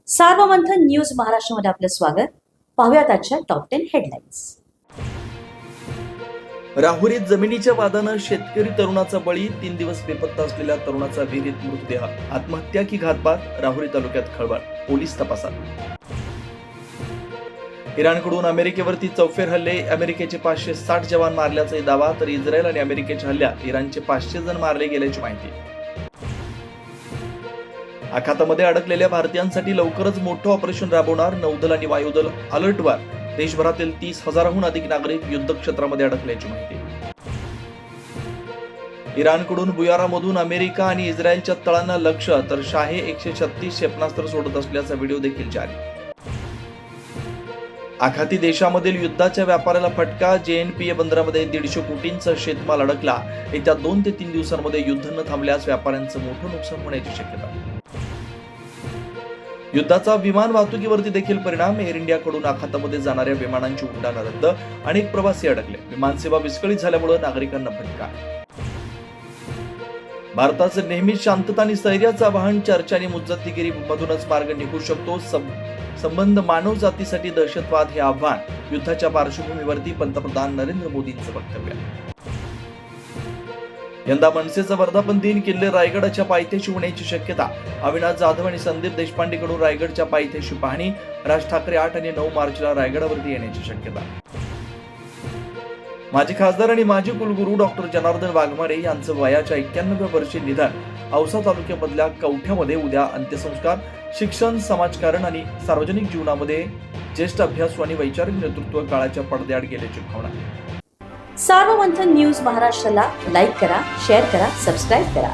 Sarvamanthan news महाराष्ट्रामध्ये आपलं स्वागत. पाहुयात आजच्या टॉप 10 हेडलाईन्स. राहुरीत जमिनीच्या वादानं शेतकरी तरुणाचा बळी. 3 दिवस बेपत्ता असलेल्या तरुणाचा विहिरीत मृतदेह. आत्महत्या की घातपात? राहुरी तालुक्यात खळबळ. पोलीस तपासात. इराणकडून अमेरिकेवरती चौफेर हल्ले. अमेरिकेचे 560 जवान मारल्याचा दावा, तर इस्रायल आणि अमेरिकेच्या हल्ल्यात इराणचे 500 जण मारले गेल्याची माहिती. आखातामध्ये अडकलेल्या भारतीयांसाठी लवकरच मोठं ऑपरेशन राबवणार. नौदल आणि वायुदल अलर्टवर. देशभरातील 30,000हून अधिक नागरिक युद्ध क्षेत्रामध्ये अडकल्याची माहिती. इराणकडून बुयारामधून अमेरिका आणि इस्रायलच्या तळांना लक्ष्य, तर शाहे 136 क्षेपणास्त्र सोडत असल्याचा व्हिडिओ देखील जारी. आखाती देशामधील युद्धाच्या व्यापाराला फटका. JNPA बंदरामध्ये 150 कोटींचा शेतमाल अडकला. येत्या 2 ते 3 दिवसांमध्ये युद्ध न थांबल्यास व्यापाऱ्यांचं मोठं नुकसान होण्याची शक्यता. युद्धाचा विमान वाहतुकीवरती देखील परिणाम. एअर इंडियाकडून आखातामध्ये जाणाऱ्या विमानांची उड्डाणं रद्द. अनेक प्रवासी अडकले. विमानसेवा विस्कळीत झाल्यामुळे नागरिकांना फटका. भारताचं नेहमीच शांतता आणि स्थैर्याचं आवाहन. चर्चा आणि मुत्सद्देगिरी मधूनच मार्ग निघू शकतो. संबंध मानव जातीसाठी दहशतवाद हे आव्हान. युद्धाच्या पार्श्वभूमीवरती पंतप्रधान नरेंद्र मोदींचं वक्तव्य. यंदा मनसेचा वर्धापन दिन किल्ले रायगडच्या पायथ्याशी होण्याची शक्यता. अविनाश जाधव आणि संदीप देशपांडेकडून रायगडच्या पायथ्याशी पाहणी. राज ठाकरे 8 आणि 9 मार्चला रायगडावरती येण्याची शक्यता. माजी खासदार आणि माजी कुलगुरू डॉक्टर जनार्दन वाघमारे यांचं वयाच्या 91व्या वर्षी निधन. औसा तालुक्यामधल्या कवठ्यामध्ये उद्या अंत्यसंस्कार. शिक्षण, समाजकारण आणि सार्वजनिक जीवनामध्ये ज्येष्ठ अभ्यासू आणि वैचारिक नेतृत्व काळाच्या पडद्याआड गेल्याची भावना. सार्वमंथन न्यूज महाराष्ट्राला लाईक करा, शेअर करा, सबस्क्राईब करा.